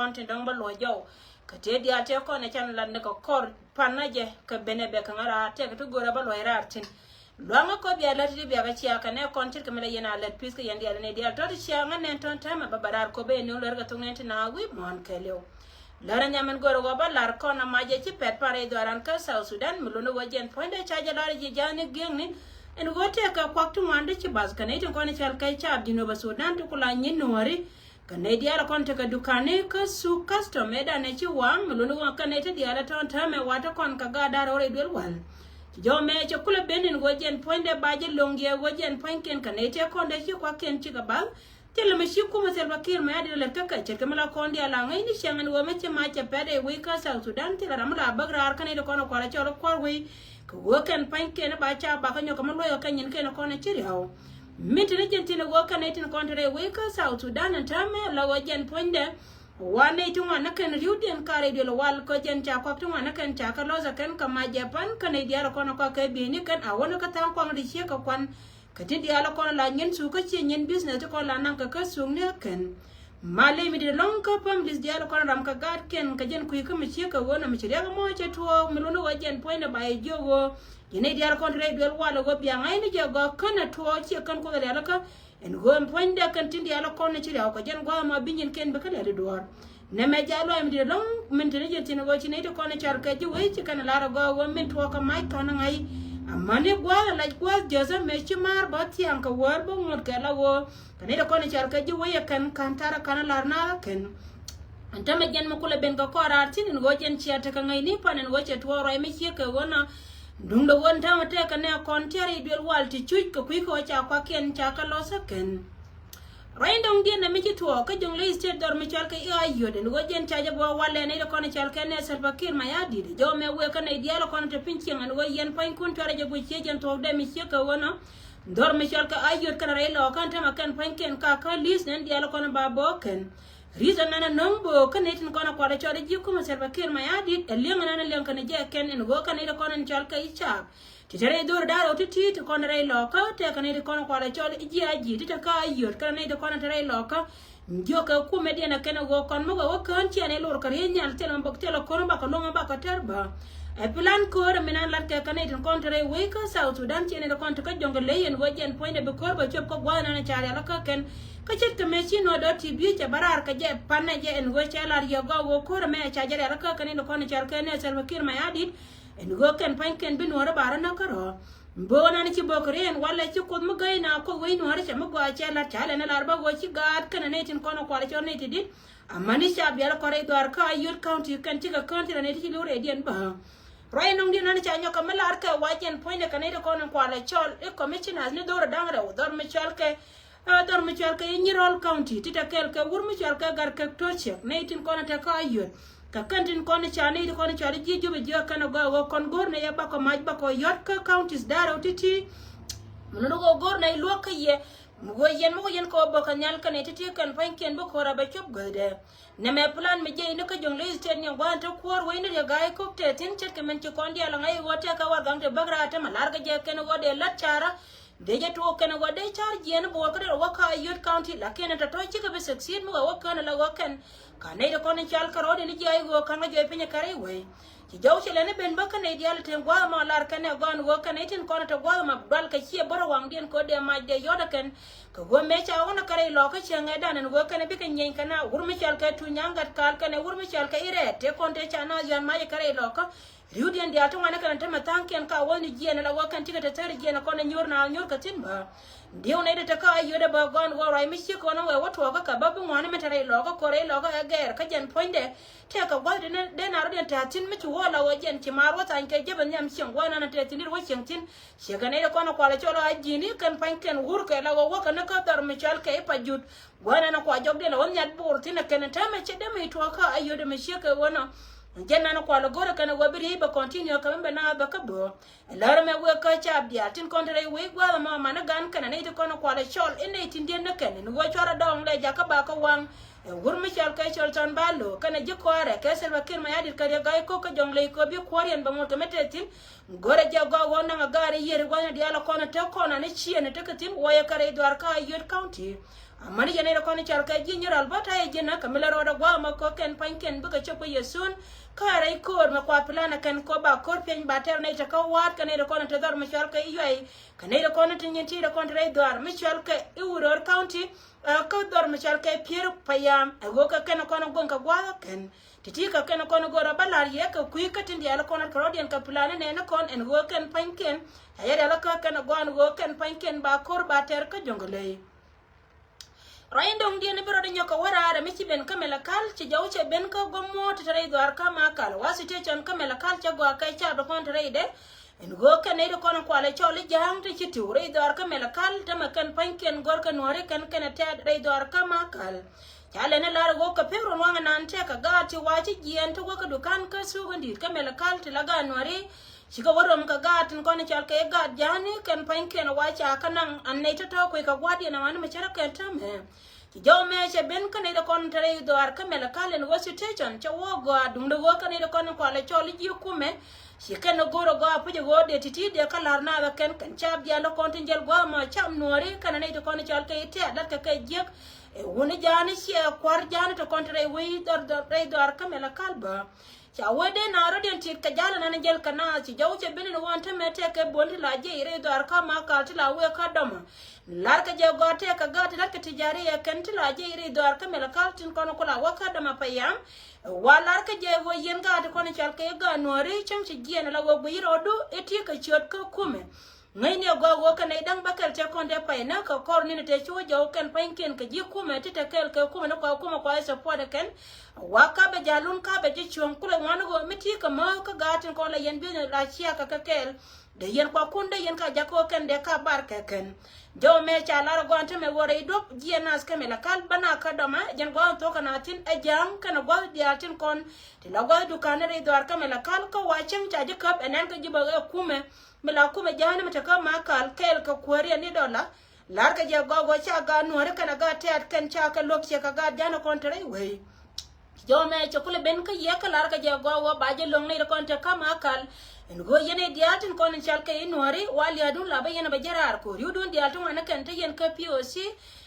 content dong ba lo jo ka te dia te ko ne chan lan ne ko kor panaje ka benebe ka ngara te ka gora ba lo irartin longa ko biya lati biya ga ciya ka ne content ka mala yana let piske yandi ala ne dia to ciya ngane ton tama babarar ko be no lerga to ngenti na wi mon keleo lara nyamen goro go ba lar ko na maje ci pet pare do aran ka South Sudan muluno wajen ponde chaje lar ji jani gengni en gote ka kwaktu mande ci bas ka ne to ko ne chal kai cha dino ba Sudan to kula nyin nori ka ne dia la kon te ka dukane ka su custom eda ne ci wang muluno ka ne te dia la ton tama wata kon ka ga dar ore dwel wal jo me ci kula benen wajen ponde baje longie wajen ponken ka ne te kon de ci kwa ken ci ka ba tele me shi kuma selva kir ma yadi le taka che kamala kondi ala ngai ni shangan wo me che ma che pede we ka South Sudan tele ramla bagra ar kane de kono kwala choro kwar we ko wo kan pan ke na ba cha ba kanyo kamalo yo kan yin ke na kono chiri hawo minti ne jentine wo kan etin kontre we ka South Sudan ntame la wajen ponde wane tunga na kan riuden kare de lo wal ko jen cha ko tunga na kan cha ka loza kan kama Japan kan e diara kono ko ke bi ni kan awona ka tan ko ngi che ka kwan kati dia la kono la nyen su ka che nyen business ko la nan ka sung ne ken male mi de long ka pam dis dia la kono ram ka gar ken ka jen ku ka mi che ka wona mi che ga mo che to mi lo no wajen point ba e jogo yene dia la kono re del wala go bia ngai ni jogo kana to che kan ko ga la ka en go point da kan tin dia la kono che ko jen go ma binyin ken ba ka de dor ne me jalo mi de long min tin je tin go chi ne to kono char ka ji we chi kan la go wo min to ka mai to na ngai amane gwa la gwa joza mechi mar bati anka warbo ngor kala wo kanida kone charka ji waya kan kantara kana larna ken anta me jen makula ben ga kora tin ngo jen chiata ka ngai ni panen wache to ro me chi ka wona dungdo won ta mate ka ne konteri del walti chuj ko ku ko cha kwa ken cha ka lo sa ken Raindong dia na mechi to ka jong le state dor me chal ka ayo de ngo jen chaje bo wale ne ko ne chal ka ne Salva Kiir ma yadi de jo me we ka ne dia lo ko ne pinchi ngan go yen pain kun tore je bu che jen to de mi che ka wona dor me chal ka ayo ka re lo kan ta ma kan pain ken ka lis ne dia lo ko ne ba bo ken reason na nombo ka ne tin ko na ko re chore ji ko ma Salva Kiir ma yadi e le ngana le ka ne je ken en go ka ne ko ne chal ka icha Titare dur daro titi to konre loka te kanede kono kwala chol ijiaji tita ka yot kanede kono tare loka njoka ku media na kena go kon mo go kan ti ane lor kare nyal tele mbok tele kono ba ko longa ba ko terba e plan ko re minan lan ke kanede kon tare we ka South Sudan ti ane kon to ka jongale yen wajen point be ko ba chop ko gwana na chare la ka ken ka chet ke mechi no do ti bi che barar ka je panne je en go chalar yo go ko re me cha jare la ka kanede kono char kene Salva Kiir ma yadi en go ken pan ken bin wara bara na karo bona ni ci bokre en wala ci ko mu gay na ko way no har ci mu go ci la tale na larba go ci gad kan ne tin kono kwala ci ne ti di amani sha biya ko re dor ka yur county kan ci ga county ne ti lure dien ba roy nong di na ci anyo ka mala arka wajen point ka ne ko non kwala chol e commissioners ne dor dangre o dor mi chal ke ni rol county ti ta kel ke wur mi chal ka gar ke toche ne tin kono ta ka yur ka kantin kono chani ko ne chari ji jobe jo kana go kon gor ne ya ba ko maj ba ko yot ka counties daro titi mono go gor ne lo ka ye mo yen ko bo ka nyal ka ne titi kan pan ken bo ko ra ba chop gade ne me plan me je ne ka jong le state ne gwan to ko we ne ga ko te tin chet ke men ci kon dia la ngai go te ka war gam te bagra ta malar ga je ken go de la chara deje to ken go de char je ne bo ka de wo ka yot county la ken ta to ci ka be succeed mo wo ka na la wo ken kanai da konin chal karo de ni jai go kanga joy pinya kare we ti jaw chele ne ben baka ne dial ten gwa ma lar kane gon go kane tin kono to gwa ma dal ka chi boro wang den ko de ma de yoda ken ko go me cha ona kare lo ka chenga dan go kane bi kan yen kana urmi chal ka tu nyangat kal kane urmi chal ka ire te konte cha na yan ma kare lo ka riudien dia to ngana kan tema tanken ka woni jiena la wakan tika ta tare jiena kono nyor ka tin ba dio ne de ka ayo de ba gon wo rai mi chi kono we wato ka ba bu ngwana metare lo ka kore lo ka ger ka jen poinde te ka gwa de na ro de ta tin mi chu wala wo jen ti maro tan ke je ban yam shin gwana na te tin ro shin tin she ga ne de kono kwala cholo ajini kan panken wur ka la wo ka na ka tar mi chal ke pa jut gwana na kwa jog de la won nyat bur tin ka na ta me che de mi to ka ayo de mi she ka wona jenna no kwala gora kana wabiri ba continue ka mbe na ba ka bo lar me we ka cha bia tin kontre we gwa ma mana gan kana ne to kono kwala chol ene tin den na kana no chora dong le ja ka ba ka wang gurmi chal ka chol ton balo kana je kore ka Salva Kiir ma yadir ka ga ko ka jong le ko bi korien ba mo to metetin gore ja go wona ga gari yere gwana dia la kono te kono ne chiene te katim waya kare dwar ka yot county amani jene da koni chal ka jinyo albata e jina kamila roda gwa ma ko ken panken buka chopo yesun kara ikor ma kwa plana ken ko ba kor pen bater ne ta ka wat kan da koni tadar ma chal ka iyai kan da koni tinyenti da koni re dwar ma chal ka Uror County ka dor ma chal ka pier payam go ka ken koni gon ka gwa ken titi ka ken koni gora balar ye ka kui ka tindi ala koni krodian ka plana ne na kon en go ken panken ayada la ka ken go ken panken ba kor bater ka jongole Raindong dia ne biro nyoka warara michi ben kamela kal ci jawche ben ka gommo tare dwar kama kal wasite chon kamela kal cha go kai cha do kon tare de en go kan ne do kon kwale choli jang ti ci ture dwar kamela kal tama kan panken gor kan wore kan kan ta re dwar kama kal chale ne lar go ka pero wanga nan te ka gati wachi gien to go ka dukan ka su gandi kamela kal ti laga nware Shika warom ka gatin kone chal ka gat jani kan panken wacha kanang annay to ko ka gwadi na wan machara ka tame ki jaw me che ben kan ida kon tare do ar kamela kalen wasitation cha wo go adum do go kan ida kon ko le choli ji kume shika no goro go apuje go de titi de kalar na ga kan chab ya lo kon tinjel go ma cham nori kan ne to kon chal ka ite dat ka jek e woni jani she kwar jani to kon tare wi do ar kamela kalba cha wede na rodian tit ka jala na jel kana ci jawche benen wonta mete ke bondi la je ire do ar kama ka tila we ka dama lar ka je gote ka gati lar ka tijari ya kan tila je ire do ar kamela ka tin kono kula wa ka dama payam walar ka je wo yen ga to kono chal ke ga nori cham ci gien la go biro do eti ka chot ka kume ngai ne go ka nei dang bakal te konde pay na ka kor ni te chu jo kan panken ka ji kume te te kel ka kume no ko kuma ko so pode ken waka be jalun ka be ji chon kula ngwana go miti ka ma ka gatin ko la yen bi la chia ka kel de yen kwa kunde yen ka jako ken de ka bar ka ken jo me cha la go ante me wore do ji nas ka me la kal bana ka do ma jen go to kana tin e jang kana go di atin kon te la go du kana re do ar ka me la kal ka wa chen cha ji kap enen ka ji ba kume me la kume jani mata ka ma kal kel ka kwari ni dola lar ka je go cha ga no re kana ga te at ken cha ka lok che ka ga jana kon tere we jo me chokule ben ka ye ka lar ka je go ba je long ni kon te ka ma kal en go yene diatin kon chal ka inori wali adun la ba yene ba jarar ko yudun diatun ana kan te yen ka POC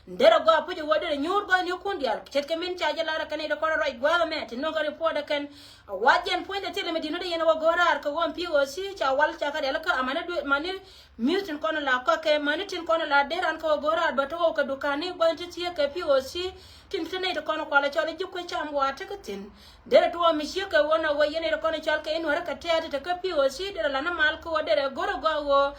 ndera go apu je wodere nyur go ni kun dial chet ke min chaje lara kan ida ko roi go me tin no go report kan wajen point tele me dinu de yene wo gorar ko gon POC cha wal cha ka de la ka amana du mani mutin kon la ko ke mani tin kon la deran ko gorar ba to ko dukani go ti ka POC tin tene de kon ko la chole jikko cham wa ta tin dere to mi shi ka wona wo yene de kon chal ka inori ka te ta ka POC dere la na mal ko dere goro go wo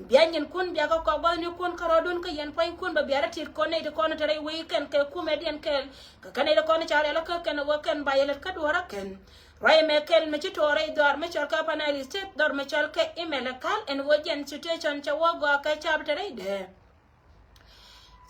bianyen kun bia ko go ni kun karodun ka yen pain kun ba biara tir kon ne de kon tare weekend ke comedian kel ka kane de kon chale la ka kan wo kan ba yele ka dora ken rai me kel me chitore dor me chal ka panel state dor me chal ka email kal en wo jen situation cha wo go ka chab tare de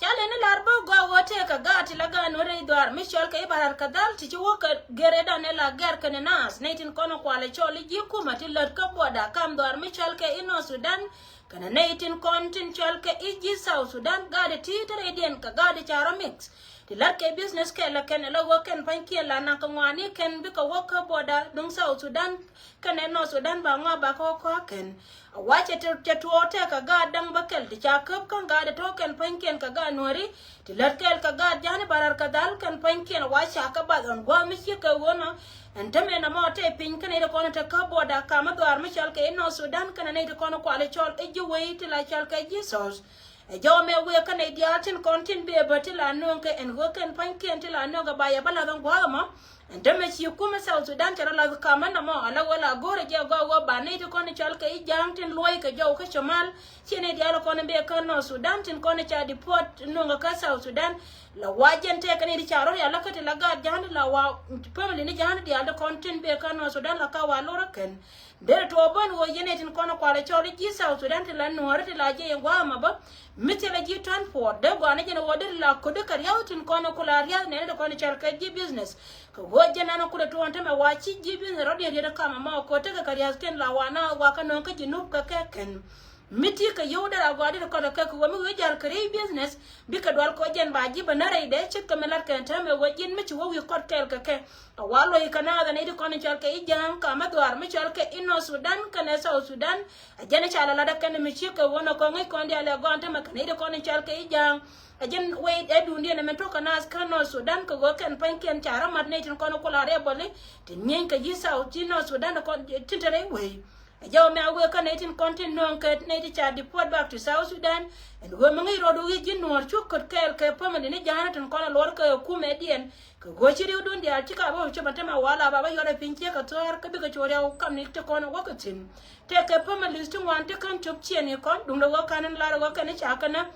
chale ne larbo go wote ka gati la ga no re dor me chal ka ibarar ka dal ti wo ka gere da ne la ger kan nas ne tin kono kwale choli ji kuma ti lat ka boda kam dor me chal ka ino Sudan kana naitin kontin chalke iji South Sudan gade titare den ka gade charo mix ti larke business ke la ken la woken panki la na ka ngani ken bi ka woka boda dung South Sudan kana no Sudan ba nga ba ko ken wache te tuote ka gadang bakel ti chakap kan gade token panken ka ga nori ti larke ka gade jani barar ka dal kan panken wacha ka ba on gwa mi ka wona entame na mote pin kan ida kono ta ka boda ka ma dwar mi chal ke no Sudan kana ne ida kono ko ale chol e ji wait la chal ka Jesus e jo me we kan e diatin kontin be batila no ke en wo kan panken tila no ga ba ya bala gan gwa ma entame chi kuma South Sudan tara la ka ma na mo ala wala gore je go ba ne ida kono chal ke i jangtin loy ka jo ka chomal chene dia kono be kan no Sudan tin kono cha deport no ga ka South Sudan la wajen te kan ida charo ya la ka te la ga jan la wa family ni jan dia da content be kan no Sudan la ka wa lora ken der to bon wo yene tin kono kwale chori ji South Sudan te la no te la je ngwa ma ba mitela ji transport de go na jena woder la ko de kar yawtin kono kula riya ne da kono char ka ji business ko wajena na kula to wanta me wachi ji business rodi de kama ma ko te ka kar yasken la wana wa kan no ka ji nup ka ken miti ka yoda la gwadi ko da ka ko mi jar kare business bi ka dwal ko jen ba ji banare de chit ka melat ka ta me wajin mi ci wo wi ko tel ka ke walo yi kana da ne de ko ni chal ka ijan ka ma dwar mi chal ka ino Sudan ka ne South Sudan ajana chala la da ka mi ci ka wona ko ngai ko ndi ala go anta ma ka ne de ko ni chal ka ijan ajen wait edu ndi ne to kana skano Sudan ko go ken panken chara mat ne tin ko no kula re bole tin nyen ka ji South Sudan ko tintere we Joe me awe ka natin content non ka natin cha deport back to South Sudan and we mangi rodo wi jin nor chukot kel ka pamani ne jana tan kono lor ka ku medien ka go chiri udun dia chika ba chuma tema wala baba yore pinche ka tor ka bi ka chore au kam ni te kono wakatin te ka pamali stu wan te kan chup cheni kon dum do kanan la ro ka ne cha kana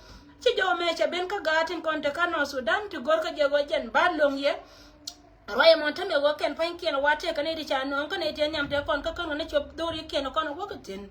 chi jo me cha ben ka gatin kon te kano Sudan to gor ka je go jen ba long ye Roya montame woken pankin wate kanedi chano kanedi nyam te kon ka kono ne chop dori ken kono wokatin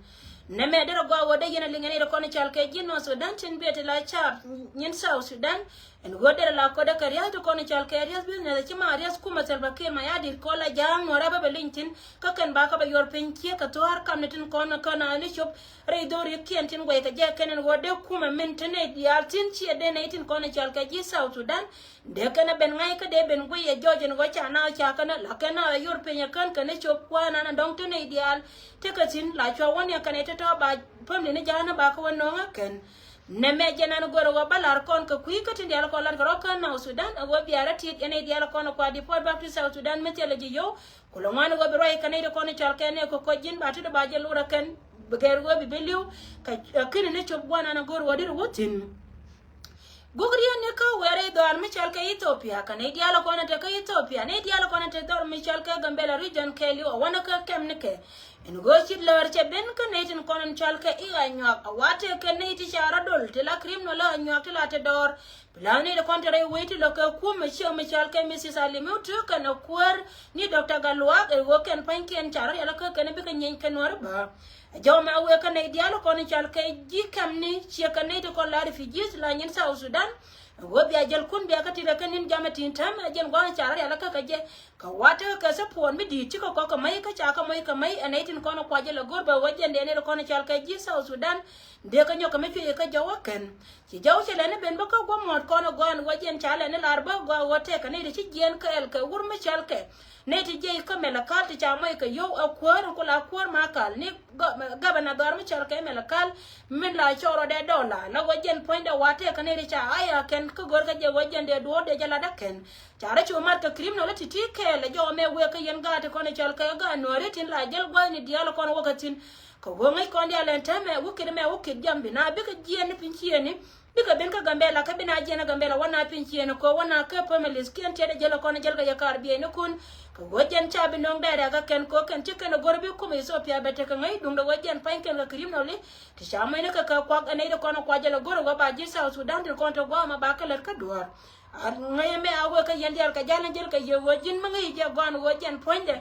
ne me dero go wode yena lingane kono chalke jinno Sudan tin bete la chap nyin South Sudan en godere la koda kariya to kono chalke arias business ci ma arias kuma selba ke ma yadir ko la jang ngora ba belintin ka ken ba ka ba yor penkie ka to har kam netin kono kana ne chop re dori ken tin go ka je kenen wode kuma mentene dial tin ci de ne tin kono chalke ji South Sudan de kana ben ngai ka de ben go ye jojen go chana cha kana la kana yor penya kan kana chop kwana na dong tene ideal te ka tin la cho won ya kana to ba pamne ne jana ba ko no ken ne me jana no goro go balar kon ka kui ka tin dial ko lan ro kan na Sudan go biara tit ene dial ko no kwa di port back to South Sudan me tele ji yo ko lo ngano go bi roi kana de ko ne chal kene ko jin ba to ba je lura ken beger go bi beliu ka kene ne chop gwana na goro wadi wotin Gugriya ne ka were dor Michel ka Ethiopia ka ne dialo ko na te ka Ethiopia ne dialo ko na te dor Michel ka Gambela region Kelly o wana ka kemne ke en go chit lor che ben ka ne tin konon chal ka iga nyak awate ka ne ti chara dol te la krim no la nyak te la te dor plani de kontre wait lo ka ku Michel ka Mrs Alimu to ka na kwar ni Dr Galwa e go ken panken chara ya ka ne bi ka nyen ka nor ba Joe ma we ka ne dialo ko ni chal ka ji kam ni che ka ne to ko la refugees la nyen South Sudan go bi ajel kun bi akati le kanin jamatin tam ajel go chara ya ka ka je ka wata ka sa pon mi di chiko ko mai ka cha ka mai anaitin kono kwa je le go ba wajen de ne ko ni chal ka ji South Sudan de ka nyoka me fi ka jawa ken ci jaw ci le ne ben ba ko go mot kono go an wajen chala ne larba go wote ka ne de ci gen ka el ka wur mi chal ka ne ti je ka mela kal ti cha mai ka yo akwar ko la akwar ma kal ni gabana dar mi chal ka mela kal min la choro de dola la wajen point de wate ka ne de cha aya ken ko gor ka je wajen de do de jala da ken chara chu mar ka krim no la ti ke le jo me we ka yen ga te ko ne chal ka ga no re tin la jel go ni dialo kono wakatin ko ngai ko ndi alenta me wukide me wukid jambi na bi ka jien pinchieni bi ka ben ka Gambela ka bina jena Gambela wana pinchieni ko wana ka families kien tede jelo ko ne jelga yakar bi ne kun ko gojen chabi nong dada ka ken ko ken chicken gorbi kuma Ethiopia bete ka ngai dum do gojen panken ka criminal ti chama ne ka kwa ne de kono kwa jelo goro go ba ji South Sudan de konto go ma ba ka ler ka duar ngai me awo ka yendi al ka jalen jel ka ye wojin ma ngai je gon gojen poinde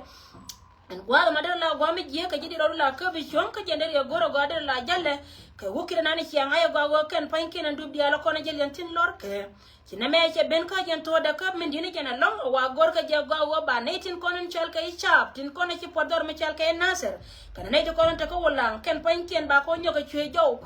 en gwa ma dala gwa mi je ka jidi ro la ka bi chon ka jende ya goro gwa dala la jalle ka wukira nani chianga ya gwa ken pankin and dubdi ala kona jel yantin lor ke china me che ben ka jen to da ka min dini jena long wa gor ka je gwa ba netin konon chal ka ichap tin kona chi podor me chal ka Nasser kana ne to konon ta ko wala ken pankin ba ko nyoka chwe jo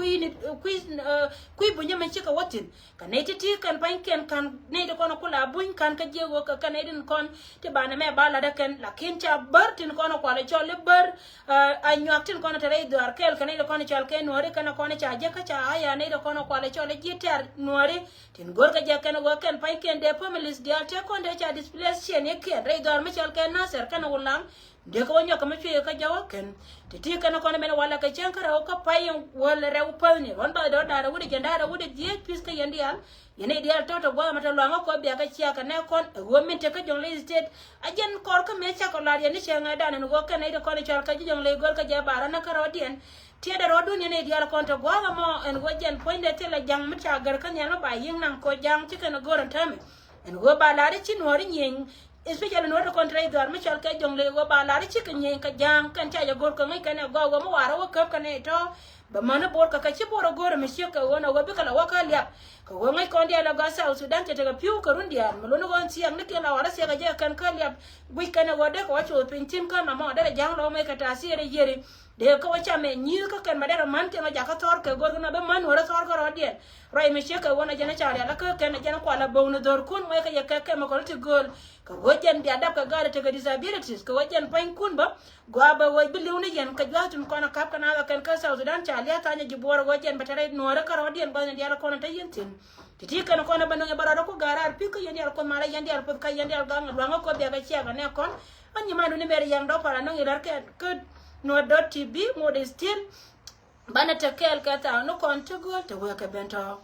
kui bunya me chika watin kana ti kan pankin kan ne to kono kula bun kan ka je go ka kana din kon te ba na me ba la da ken la kin cha bar tin kono kwale chole bar anyak tin kono tare do arkel kana ne kono chal ka nore kana kono cha je ka cha aya ne to kono kwale chole gitar nore tin gor ka je kana go ken pankin de families dia te kon de cha display chen ye ke re do me chal ka Nasser kana wulang de ko nyoka me chwe ka jawa ken ti kana kono me wala ka chen kara o ka payen wala re upalni ron ba do da wudi genda da wudi je piska yendial yene dial toto go mata lo ngo ko bi aka chia ka ne kon wo min te ka jong le state ajen kor ka me cha ko la yene chenga da ne go kana de kono chal ka jong le gor ka je bara na karo dien tie da rodun yene dial kon to go mo en go jen point de tele jang mita gar kan yano ba yin nan ko jang ti kana goran tame en go ba la ri chin wori nyen especially no to contrary dar mi chal ka jong le go ba la ri chicken yen ka jang kan cha ya gor ko ngai kan go mo wara wo kap kan to ba mana bor ka ci bor gore me shi ka wona wabi kala waka liap ka wongai kon dia la ga South Sudan te ga piu ka rundia mo lo gon siang ne ke la wala se ga je kan ka liap wi kana wode ko wacho pintin ka mama da jang lo mai ka ta sire yeri de ko wacha me nyi ka kan madara man te ma jaka tor ka gor na be man wala tor ko rodien rai me shi ka wona jana chari la ka kan jana ko la bawna dor kun mo ka ya ka ma ko ti gol ka wajen dia dab ka ga te ga disabilities ka wajen pain kun ba gwa ba way bilu ne yen ka jatun ko na kap kana kan ka South Sudan chali ta nya jibor wajen batare no ra ka rodien ba ne dia ko na tayentin titi kan ko na banonge barado ko garar pi ko yen dia ko mara yen dia ko ka yen dia ga ngwa ko be ga chia ga ne kon anyi ma ne ber yang do para no ngilar ke no dot tv mo de still bana tekel ka ta no kon to go to work bento